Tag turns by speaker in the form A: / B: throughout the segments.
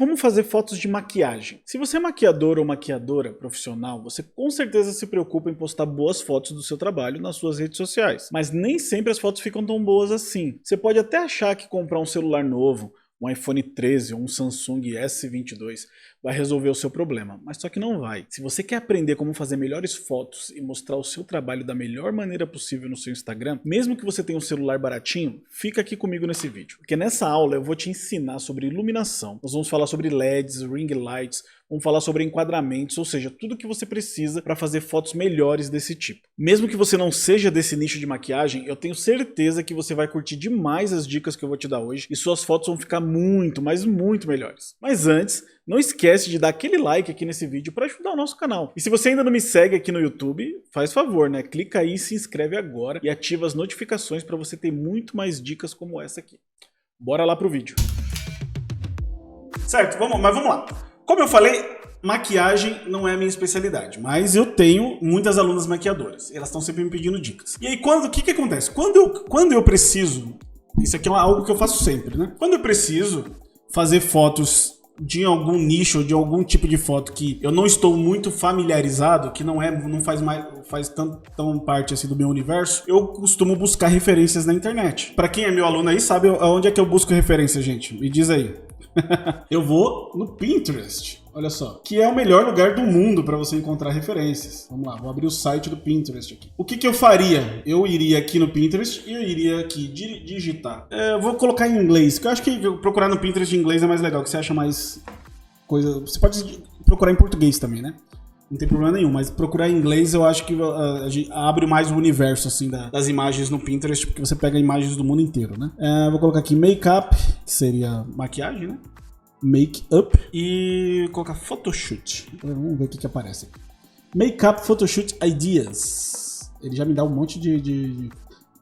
A: como fazer fotos de maquiagem. Se você é maquiador ou maquiadora profissional, você com certeza se preocupa em postar boas fotos do seu trabalho nas suas redes sociais. Mas nem sempre as fotos ficam tão boas assim. Você pode até achar que comprar um celular novo, um iPhone 13 ou um Samsung S22 vai resolver o seu problema, mas só que não vai. Se você quer aprender como fazer melhores fotos e mostrar o seu trabalho da melhor maneira possível no seu Instagram, mesmo que você tenha um celular baratinho, fica aqui comigo nesse vídeo. Porque nessa aula eu vou te ensinar sobre iluminação, nós vamos falar sobre LEDs, ring lights, vamos falar sobre enquadramentos, ou seja, tudo que você precisa para fazer fotos melhores desse tipo. Mesmo que você não seja desse nicho de maquiagem, eu tenho certeza que você vai curtir demais as dicas que eu vou te dar hoje e suas fotos vão ficar muito, mas muito melhores. Mas antes, não esquece de dar aquele like aqui nesse vídeo para ajudar o nosso canal. E se você ainda não me segue aqui no YouTube, faz favor, né? Clica aí, se inscreve agora e ativa as notificações para você ter muito mais dicas como essa aqui. Bora lá pro vídeo. Certo, vamos lá. Como eu falei, maquiagem não é a minha especialidade, mas eu tenho muitas alunas maquiadoras. Elas estão sempre me pedindo dicas. E aí, o que acontece? Quando eu preciso, isso aqui é algo que eu faço sempre, né? Quando eu preciso fazer fotos de algum nicho ou de algum tipo de foto que eu não estou muito familiarizado, que não faz tão parte assim do meu universo, eu costumo buscar referências na internet. Para quem é meu aluno aí sabe aonde é que eu busco referência, gente? Me diz aí. Eu vou no Pinterest, olha só, que é o melhor lugar do mundo para você encontrar referências. Vamos lá, vou abrir o site do Pinterest aqui. O que eu faria? Eu iria aqui no Pinterest e eu iria aqui digitar. Eu vou colocar em inglês, que eu acho que procurar no Pinterest em inglês é mais legal, que você acha mais coisa. Você pode procurar em português também, né? Não tem problema nenhum, mas procurar em inglês eu acho que abre mais o universo assim, das imagens no Pinterest, porque você pega imagens do mundo inteiro, né? Vou colocar aqui make-up, que seria maquiagem, né? Make-up. E colocar photoshoot. Vamos ver o que aparece aqui. Make-up photoshoot ideas. Ele já me dá um monte de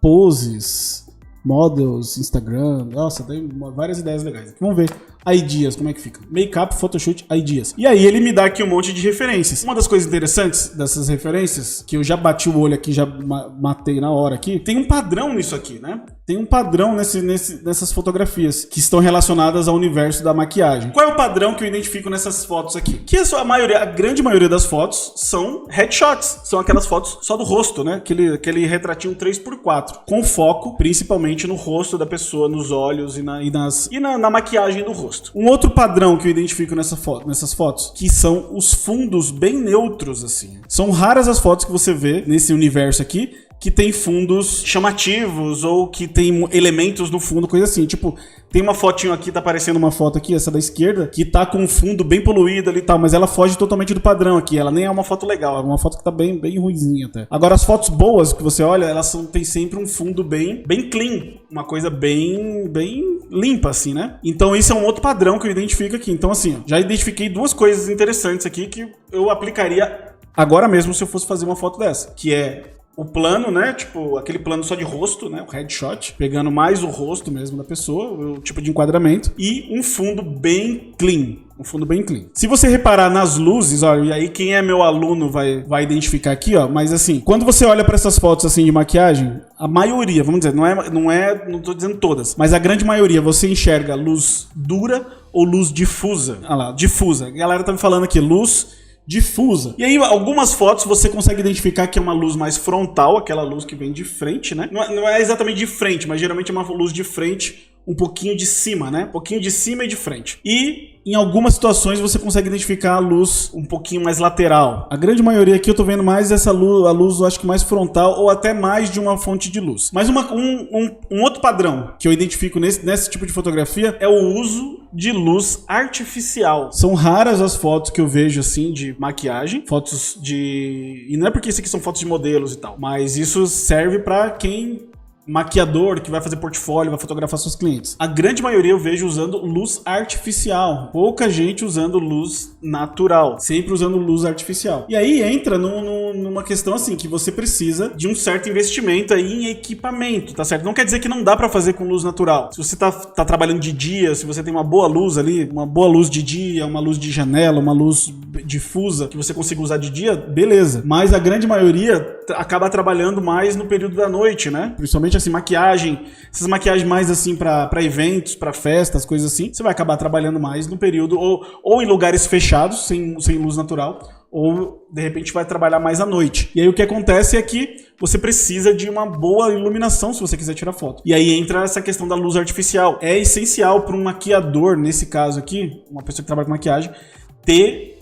A: poses, models, Instagram. Nossa, tem várias ideias legais. Vamos ver. Ideas, como é que fica? Make-up, photoshoot, ideas. E aí ele me dá aqui um monte de referências. Uma das coisas interessantes dessas referências, que eu já bati o olho aqui, já matei na hora aqui, tem um padrão nisso aqui, né? Tem um padrão nessas fotografias que estão relacionadas ao universo da maquiagem. Qual é o padrão que eu identifico nessas fotos aqui? Que a grande maioria das fotos são headshots. São aquelas fotos só do rosto, né? Aquele retratinho 3x4. Com foco, principalmente no rosto da pessoa, nos olhos e na maquiagem do rosto. Um outro padrão que eu identifico nessas fotos, que são os fundos bem neutros, assim. São raras as fotos que você vê nesse universo aqui que tem fundos chamativos ou que tem elementos no fundo, coisa assim. Tipo, tem uma fotinho aqui, tá aparecendo uma foto aqui, essa da esquerda, que tá com um fundo bem poluído ali e tal, mas ela foge totalmente do padrão aqui. Ela nem é uma foto legal, é uma foto que tá bem ruinzinha até. Agora, as fotos boas que você olha, elas tem sempre um fundo bem clean. Uma coisa bem limpa, assim, né? Então, esse é um outro padrão que eu identifico aqui. Então, assim, ó, já identifiquei duas coisas interessantes aqui que eu aplicaria agora mesmo se eu fosse fazer uma foto dessa, que é o plano, né? Tipo, aquele plano só de rosto, né? O headshot, pegando mais o rosto mesmo da pessoa, o tipo de enquadramento, e um fundo bem clean. Um fundo bem clean. Se você reparar nas luzes, olha, e aí quem é meu aluno vai identificar aqui, ó, mas assim, quando você olha para essas fotos assim de maquiagem, a maioria, vamos dizer, não tô dizendo todas, mas a grande maioria você enxerga luz dura ou luz difusa. Olha lá, difusa. A galera tá me falando aqui, luz difusa. E aí, algumas fotos você consegue identificar que é uma luz mais frontal, aquela luz que vem de frente, né? Não é exatamente de frente, mas geralmente é uma luz de frente, um pouquinho de cima, né? Um pouquinho de cima e de frente. E em algumas situações você consegue identificar a luz um pouquinho mais lateral. A grande maioria aqui eu tô vendo mais essa luz, a luz eu acho que mais frontal ou até mais de uma fonte de luz. Mas um outro padrão que eu identifico nesse tipo de fotografia é o uso de luz artificial. São raras as fotos que eu vejo assim de maquiagem, fotos de... E não é porque isso aqui são fotos de modelos e tal, mas isso serve para quem... maquiador que vai fazer portfólio, vai fotografar seus clientes. A grande maioria eu vejo usando luz artificial. Pouca gente usando luz natural. Sempre usando luz artificial. E aí entra numa questão assim, que você precisa de um certo investimento aí em equipamento, tá certo? Não quer dizer que não dá pra fazer com luz natural. Se você tá trabalhando de dia, se você tem uma boa luz ali, uma boa luz de dia, uma luz de janela, uma luz difusa, que você consiga usar de dia, beleza. Mas a grande maioria acaba trabalhando mais no período da noite, né? Principalmente assim, maquiagem, essas maquiagens mais assim pra eventos, pra festas, coisas assim, você vai acabar trabalhando mais no período, ou em lugares fechados, sem luz natural, ou de repente vai trabalhar mais à noite. E aí o que acontece é que você precisa de uma boa iluminação se você quiser tirar foto. E aí entra essa questão da luz artificial. É essencial para um maquiador, nesse caso aqui, uma pessoa que trabalha com maquiagem, ter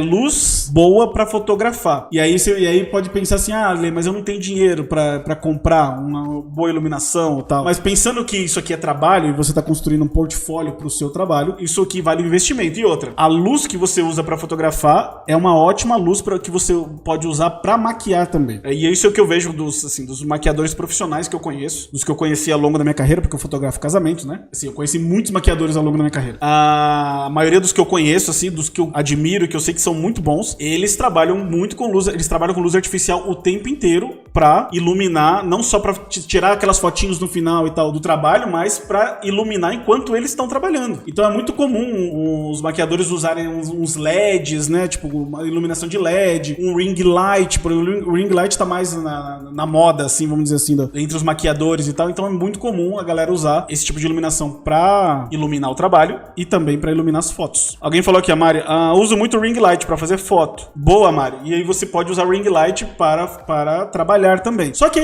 A: luz boa pra fotografar. E aí pode pensar assim, Lê, mas eu não tenho dinheiro pra comprar uma boa iluminação e tal. Mas pensando que isso aqui é trabalho e você tá construindo um portfólio pro seu trabalho, isso aqui vale um investimento. E outra, a luz que você usa pra fotografar é uma ótima luz que você pode usar pra maquiar também. E é isso que eu vejo dos maquiadores profissionais que eu conheço, dos que eu conheci ao longo da minha carreira, porque eu fotografo casamentos, né? Assim, eu conheci muitos maquiadores ao longo da minha carreira. A maioria dos que eu conheço, assim, dos que eu admiro, que eu sei que são muito bons, eles trabalham muito com luz, eles trabalham com luz artificial o tempo inteiro pra iluminar, não só pra tirar aquelas fotinhos no final e tal do trabalho, mas pra iluminar enquanto eles estão trabalhando. Então é muito comum os maquiadores usarem uns LEDs, né, tipo uma iluminação de LED, um ring light, o ring light tá mais na moda, assim, vamos dizer assim, entre os maquiadores e tal, então é muito comum a galera usar esse tipo de iluminação pra iluminar o trabalho e também pra iluminar as fotos. Alguém falou aqui, a Mari, uso muito ring light para fazer foto. Boa, Mari. E aí você pode usar ring light para trabalhar também. Só que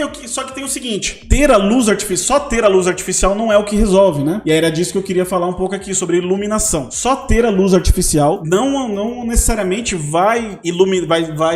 A: tem o seguinte, só ter a luz artificial não é o que resolve, né? E aí era disso que eu queria falar um pouco aqui sobre iluminação. Só ter a luz artificial não necessariamente vai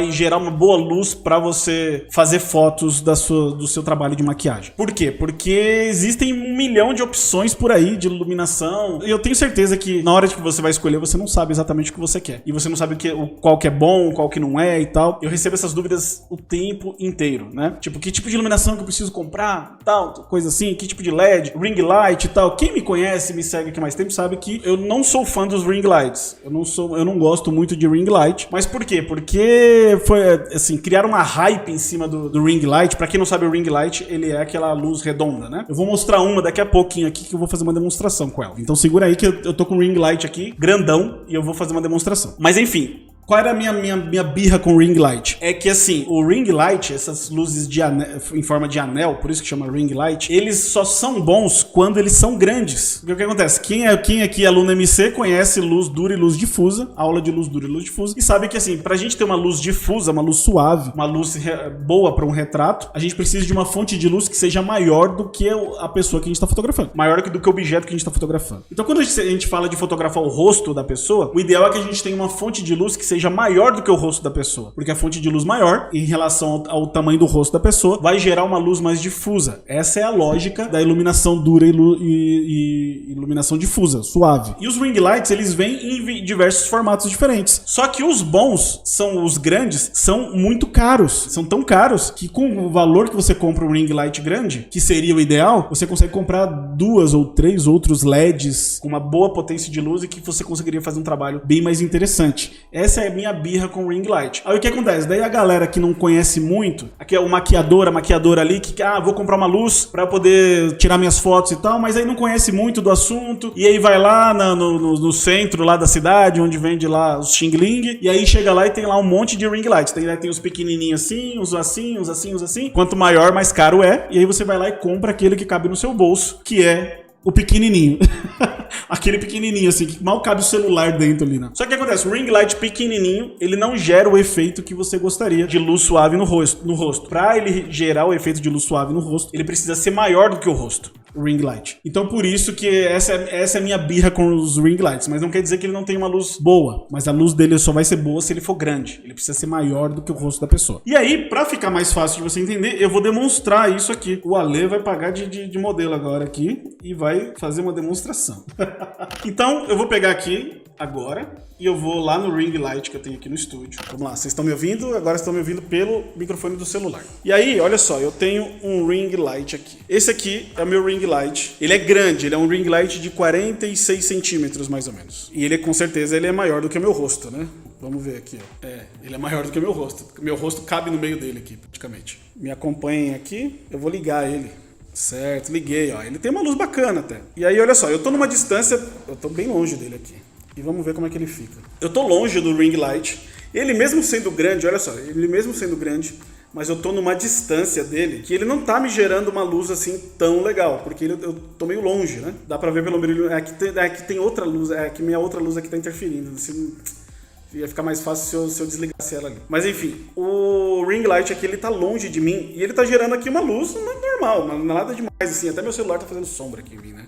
A: gerar uma boa luz para você fazer fotos do seu trabalho de maquiagem. Por quê? Porque existem 1 milhão de opções por aí de iluminação. E eu tenho certeza que na hora que você vai escolher, você não sabe exatamente o que você quer. E você não sabe qual que é bom, qual que não é e tal. Eu recebo essas dúvidas o tempo inteiro, né? Tipo, que tipo de iluminação que eu preciso comprar, tal, coisa assim, que tipo de LED, ring light e tal. Quem me conhece, me segue aqui mais tempo, sabe que eu não sou fã dos ring lights. Eu não gosto muito de ring light. Mas por quê? Porque foi, assim, criaram uma hype em cima do ring light. Pra quem não sabe, o ring light, ele é aquela luz redonda, né? Eu vou mostrar uma daqui a pouquinho aqui que eu vou fazer uma demonstração com ela. Então segura aí que eu tô com o ring light aqui, grandão, e eu vou fazer uma demonstração. Mas enfim, qual era a minha birra com o ring light? É que assim, o ring light, essas luzes em forma de anel, por isso que chama ring light, eles só são bons quando eles são grandes. Porque o que acontece? Quem aqui é aluno MC conhece luz dura e luz difusa, aula de luz dura e luz difusa, e sabe que assim, pra gente ter uma luz difusa, uma luz suave, uma luz boa pra um retrato, a gente precisa de uma fonte de luz que seja maior do que a pessoa que a gente tá fotografando, maior do que o objeto que a gente tá fotografando. Então quando a gente fala de fotografar o rosto da pessoa, o ideal é que a gente tenha uma fonte de luz que seja maior do que o rosto da pessoa, porque a fonte de luz maior, em relação ao tamanho do rosto da pessoa, vai gerar uma luz mais difusa. Essa é a lógica da iluminação dura e iluminação difusa, suave. E os ring lights, eles vêm em diversos formatos diferentes. Só que os bons, os grandes, são muito caros. São tão caros que com o valor que você compra um ring light grande, que seria o ideal, você consegue comprar 2 ou 3 outros LEDs com uma boa potência de luz e que você conseguiria fazer um trabalho bem mais interessante. Essa é a minha birra com o ring light. Aí o que acontece? Daí a galera que não conhece muito, aqui é o maquiador, a maquiadora ali, que vou comprar uma luz pra poder tirar minhas fotos e tal, mas aí não conhece muito do assunto, e aí vai lá no centro lá da cidade, onde vende lá os Xing Ling, e aí chega lá e tem lá um monte de ring lights. Tem os pequenininhos assim, uns assim, uns assim, uns assim. Quanto maior, mais caro é, e aí você vai lá e compra aquele que cabe no seu bolso, que é o pequenininho. Aquele pequenininho, assim, que mal cabe o celular dentro ali, né? Só que o que acontece? O ring light pequenininho, ele não gera o efeito que você gostaria de luz suave no rosto. Pra ele gerar o efeito de luz suave no rosto, ele precisa ser maior do que o rosto. O ring light. Então por isso que essa é a minha birra com os ring lights. Mas não quer dizer que ele não tem uma luz boa. Mas a luz dele só vai ser boa se ele for grande. Ele precisa ser maior do que o rosto da pessoa. E aí, pra ficar mais fácil de você entender, eu vou demonstrar isso aqui. O Ale vai pagar de modelo agora aqui e vai fazer uma demonstração. Então eu vou pegar aqui agora e eu vou lá no ring light que eu tenho aqui no estúdio. Vamos lá, vocês estão me ouvindo? Agora estão me ouvindo pelo microfone do celular. E aí, olha só, eu tenho um ring light aqui. Esse aqui é o meu ring light. Ele é grande, ele é um ring light de 46 centímetros mais ou menos. E ele com certeza ele é maior do que o meu rosto, né? Vamos ver aqui, ó. Ele é maior do que o meu rosto. Meu rosto cabe no meio dele aqui, praticamente. Me acompanhem aqui, eu vou ligar ele. Certo, liguei, ó. Ele tem uma luz bacana até. E aí, olha só, eu tô numa distância, eu tô bem longe dele aqui. E vamos ver como é que ele fica. Eu tô longe do ring light. Ele mesmo sendo grande, olha só, ele mesmo sendo grande, mas eu tô numa distância dele que ele não tá me gerando uma luz assim tão legal, porque eu tô meio longe, né? Dá pra ver pelo brilho, que tem outra luz, que minha outra luz aqui tá interferindo, assim, ia ficar mais fácil se eu desligasse ela ali. Mas enfim, o ring light aqui, ele tá longe de mim e ele tá gerando aqui uma luz normal, nada demais, assim, até meu celular tá fazendo sombra aqui em mim, né?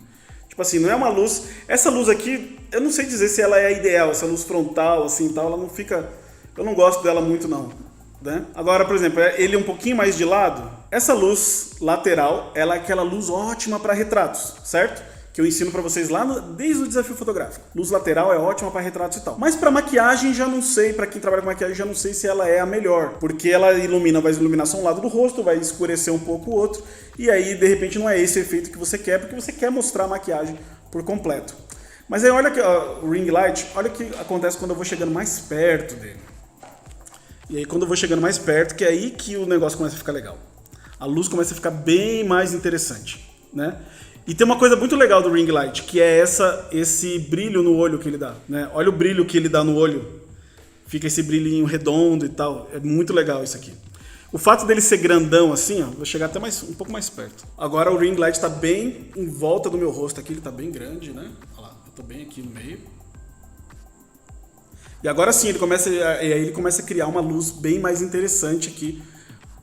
A: Tipo assim, não é uma luz, essa luz aqui, eu não sei dizer se ela é a ideal, essa luz frontal, assim, tal, ela não fica, eu não gosto dela muito não. Né? Agora, por exemplo, ele um pouquinho mais de lado, essa luz lateral, ela é aquela luz ótima para retratos, certo? Que eu ensino para vocês lá desde o desafio fotográfico. Luz lateral é ótima para retratos e tal. Mas para maquiagem já não sei, para quem trabalha com maquiagem já não sei se ela é a melhor, porque ela vai iluminar só um lado do rosto, vai escurecer um pouco o outro, e aí de repente não é esse efeito que você quer, porque você quer mostrar a maquiagem por completo. Mas aí olha que o ring light, olha o que acontece quando eu vou chegando mais perto dele. E aí quando eu vou chegando mais perto, que é aí que o negócio começa a ficar legal. A luz começa a ficar bem mais interessante, né? E tem uma coisa muito legal do ring light, que é esse brilho no olho que ele dá, né? Olha o brilho que ele dá no olho. Fica esse brilhinho redondo e tal. É muito legal isso aqui. O fato dele ser grandão assim, ó, vou chegar até um pouco mais perto. Agora o ring light tá bem em volta do meu rosto aqui, ele tá bem grande, né? Olha lá, eu tô bem aqui no meio. E agora sim, ele começa a criar uma luz bem mais interessante aqui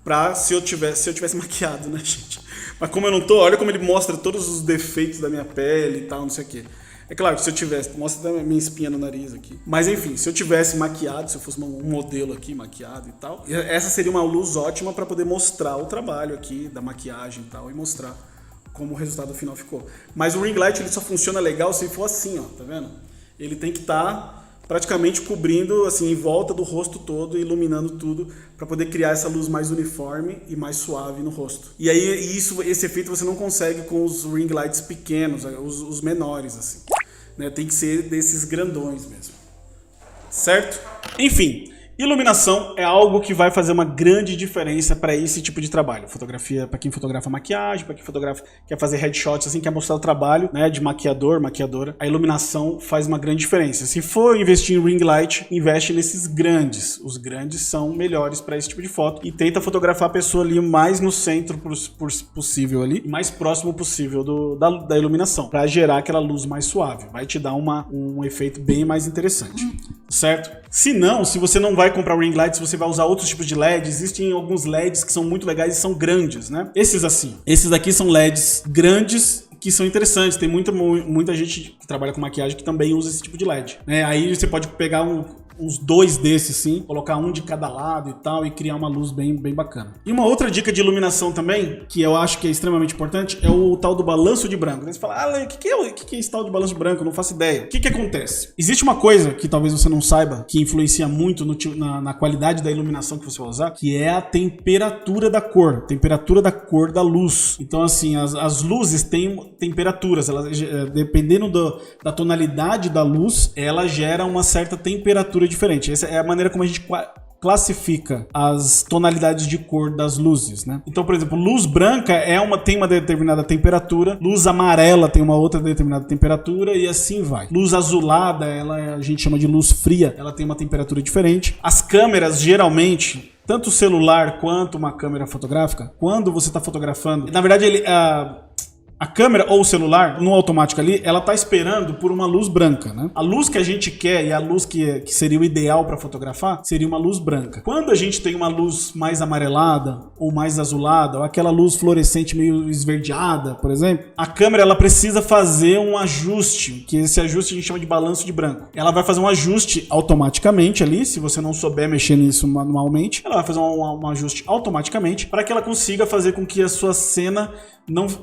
A: pra se eu tivesse maquiado, né, gente? Mas como eu não tô, olha como ele mostra todos os defeitos da minha pele e tal, não sei o quê. É claro que se eu tivesse, mostra a minha espinha no nariz aqui. Mas enfim, se eu tivesse maquiado, se eu fosse um modelo aqui maquiado e tal, essa seria uma luz ótima pra poder mostrar o trabalho aqui da maquiagem e tal, e mostrar como o resultado final ficou. Mas o ring light ele só funciona legal se for assim, ó, tá vendo? Ele tem que estar praticamente cobrindo assim em volta do rosto todo, iluminando tudo para poder criar essa luz mais uniforme e mais suave no rosto. E aí esse efeito você não consegue com os ring lights pequenos, os menores assim, né? Tem que ser desses grandões mesmo, certo? Enfim, iluminação é algo que vai fazer uma grande diferença para esse tipo de trabalho. Fotografia, para quem fotografa maquiagem, para quem quer fazer headshots, assim, quer mostrar o trabalho, né, de maquiador, maquiadora. A iluminação faz uma grande diferença. Se for investir em ring light, investe nesses grandes. Os grandes são melhores para esse tipo de foto e tenta fotografar a pessoa ali mais no centro possível ali, mais próximo possível da iluminação, para gerar aquela luz mais suave. Vai te dar um efeito bem mais interessante, certo? Se você não vai comprar ring lights, você vai usar outros tipos de LED. Existem alguns LEDs que são muito legais e são grandes, né? Esses daqui são LEDs grandes que são interessantes. Tem muita gente que trabalha com maquiagem que também usa esse tipo de LED, né? Aí você pode pegar uns 2 desses, sim, colocar um de cada lado e tal, e criar uma luz bem bacana. E uma outra dica de iluminação também, que eu acho que é extremamente importante, é o tal do balanço de branco. Você fala, o que é esse tal de balanço de branco? Eu não faço ideia. O que acontece? Existe uma coisa que talvez você não saiba, que influencia muito na qualidade da iluminação que você vai usar, que é a temperatura da cor da luz. Então, assim, as luzes têm temperaturas, elas, dependendo da tonalidade da luz, ela gera uma certa temperatura diferente. Essa é a maneira como a gente classifica as tonalidades de cor das luzes, né? Então, por exemplo, luz branca tem uma determinada temperatura, luz amarela tem uma outra determinada temperatura e assim vai. Luz azulada, a gente chama de luz fria, ela tem uma temperatura diferente. As câmeras, geralmente, tanto o celular quanto uma câmera fotográfica, quando você está fotografando, na verdade, a câmera ou o celular, no automático ali, ela tá esperando por uma luz branca, né? A luz que a gente quer e a luz que seria o ideal para fotografar seria uma luz branca. Quando a gente tem uma luz mais amarelada ou mais azulada, ou aquela luz fluorescente meio esverdeada, por exemplo, a câmera ela precisa fazer um ajuste, que esse ajuste a gente chama de balanço de branco. Ela vai fazer um ajuste automaticamente ali, se você não souber mexer nisso manualmente, ela vai fazer um ajuste automaticamente para que ela consiga fazer com que a sua cena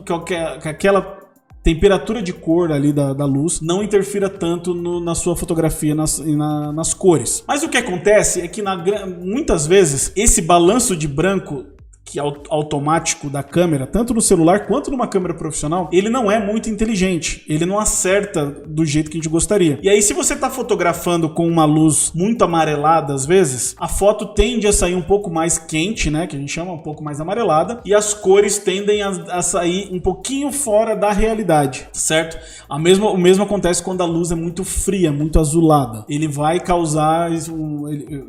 A: que aquela temperatura de cor ali da luz não interfira tanto na sua fotografia nas cores. Mas o que acontece é que muitas vezes esse balanço de branco que é automático da câmera, tanto no celular quanto numa câmera profissional, ele não é muito inteligente. Ele não acerta do jeito que a gente gostaria. E aí, se você tá fotografando com uma luz muito amarelada, às vezes, a foto tende a sair um pouco mais quente, né? Que a gente chama um pouco mais amarelada. E as cores tendem a sair um pouquinho fora da realidade, certo? O mesmo acontece quando a luz é muito fria, muito azulada. Ele vai causar...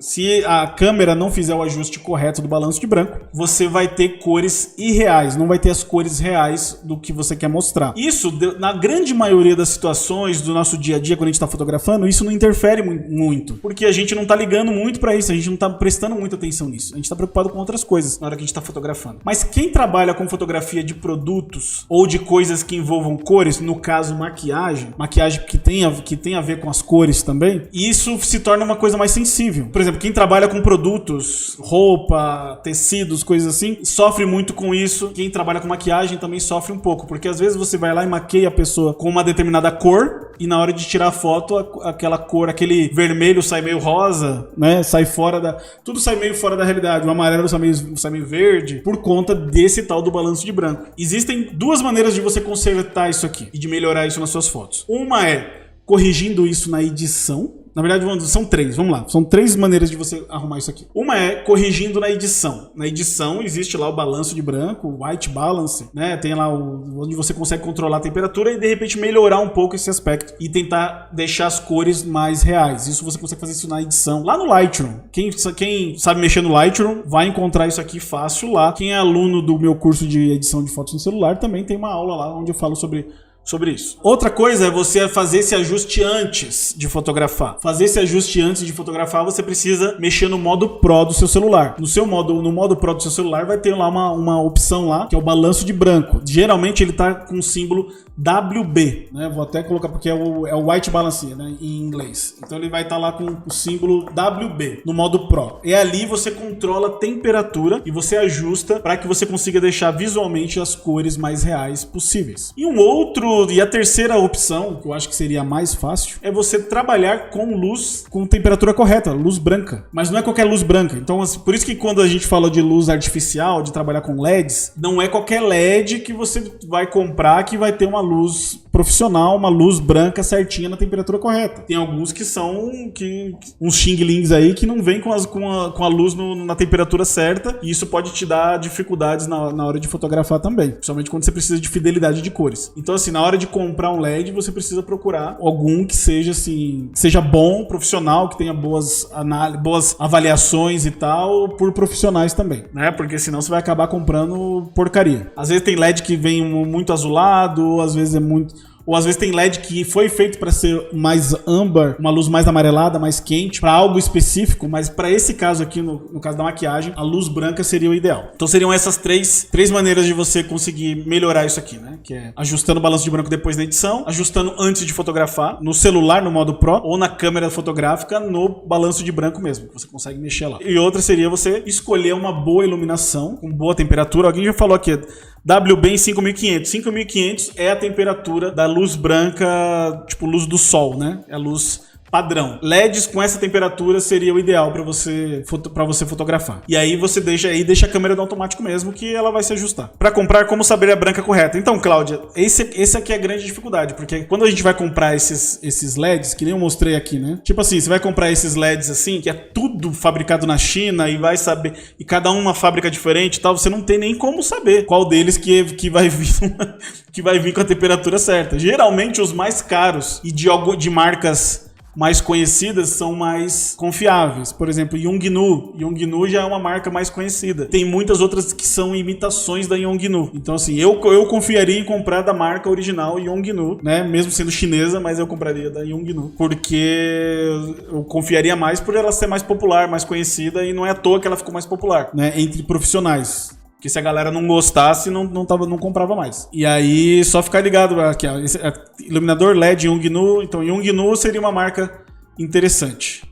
A: Se a câmera não fizer o ajuste correto do balanço de branco, você vai ter cores irreais, não vai ter as cores reais do que você quer mostrar. Isso, na grande maioria das situações do nosso dia a dia, quando a gente está fotografando, isso não interfere muito, porque a gente não está ligando muito para isso, a gente não está prestando muita atenção nisso, a gente está preocupado com outras coisas na hora que a gente está fotografando. Mas quem trabalha com fotografia de produtos ou de coisas que envolvam cores, no caso maquiagem que tem a ver com as cores também, isso se torna uma coisa mais sensível. Por exemplo, quem trabalha com produtos, roupa, tecidos, coisas assim, sofre muito com isso. Quem trabalha com maquiagem também sofre um pouco, porque às vezes você vai lá e maqueia a pessoa com uma determinada cor e na hora de tirar a foto, aquela cor, aquele vermelho sai meio rosa, né? Tudo sai meio fora da realidade. O amarelo sai meio verde por conta desse tal do balanço de branco. Existem duas maneiras de você consertar isso aqui e de melhorar isso nas suas fotos. Uma é corrigindo isso na edição. Na verdade, são três, vamos lá. São três maneiras de você arrumar isso aqui. Uma é corrigindo na edição. Na edição existe lá o balanço de branco, o white balance, né? Tem lá onde você consegue controlar a temperatura e de repente melhorar um pouco esse aspecto e tentar deixar as cores mais reais. Isso você consegue fazer isso na edição. Lá no Lightroom. Quem sabe mexer no Lightroom vai encontrar isso aqui fácil lá. Quem é aluno do meu curso de edição de fotos no celular também tem uma aula lá onde eu falo sobre isso. Outra coisa é você fazer esse ajuste antes de fotografar. Fazer esse ajuste antes de fotografar, você precisa mexer no modo Pro do seu celular. No modo Pro do seu celular vai ter lá uma opção lá, que é o balanço de branco. Geralmente ele tá com o símbolo WB, né? Vou até colocar porque é o White Balance, né, em inglês. Então ele vai estar lá com o símbolo WB no modo Pro. E ali você controla a temperatura e você ajusta para que você consiga deixar visualmente as cores mais reais possíveis. E a terceira opção, que eu acho que seria a mais fácil, é você trabalhar com luz com temperatura correta, luz branca. Mas não é qualquer luz branca. Então, assim, por isso que quando a gente fala de luz artificial, de trabalhar com LEDs, não é qualquer LED que você vai comprar que vai ter uma luz profissional, uma luz branca certinha na temperatura correta. Tem alguns que são uns xing-lings aí que não vem com a luz na temperatura certa, e isso pode te dar dificuldades na hora de fotografar também, principalmente quando você precisa de fidelidade de cores. Então, assim, na hora de comprar um LED, você precisa procurar algum que seja bom, profissional, que tenha boas avaliações e tal, por profissionais também, né? Porque senão você vai acabar comprando porcaria. Às vezes tem LED que vem muito azulado, às vezes tem LED que foi feito para ser mais âmbar, uma luz mais amarelada, mais quente, para algo específico, mas para esse caso aqui, no caso da maquiagem, a luz branca seria o ideal. Então seriam essas três maneiras de você conseguir melhorar isso aqui, né? Que é ajustando o balanço de branco depois na edição, ajustando antes de fotografar, no celular, no modo Pro, ou na câmera fotográfica, no balanço de branco mesmo, que você consegue mexer lá. E outra seria você escolher uma boa iluminação, com boa temperatura. Alguém já falou aqui, WB em 5500. 5500 é a temperatura da luz branca, tipo luz do sol, né? É a luz padrão. LEDs com essa temperatura seria o ideal para você fotografar. E aí você deixa a câmera no automático mesmo, que ela vai se ajustar. Para comprar, como saber a branca correta? Então, Cláudia, esse aqui é a grande dificuldade, porque quando a gente vai comprar esses LEDs, que nem eu mostrei aqui, né? Tipo assim, você vai comprar esses LEDs assim, que é tudo fabricado na China e vai saber, e cada uma fábrica diferente e tal, você não tem nem como saber qual deles que vai vir com a temperatura certa. Geralmente os mais caros e de marcas mais conhecidas são mais confiáveis. Por exemplo, Yongnuo. Yongnuo já é uma marca mais conhecida. Tem muitas outras que são imitações da Yongnuo. Então, assim, eu confiaria em comprar da marca original Yongnuo, né? Mesmo sendo chinesa, mas eu compraria da Yongnuo. Porque eu confiaria mais por ela ser mais popular, mais conhecida, e não é à toa que ela ficou mais popular, né? Entre profissionais. Que se a galera não gostasse, não comprava mais. E aí, só ficar ligado aqui, ó, iluminador LED Yongnuo. Então, Yongnuo seria uma marca interessante.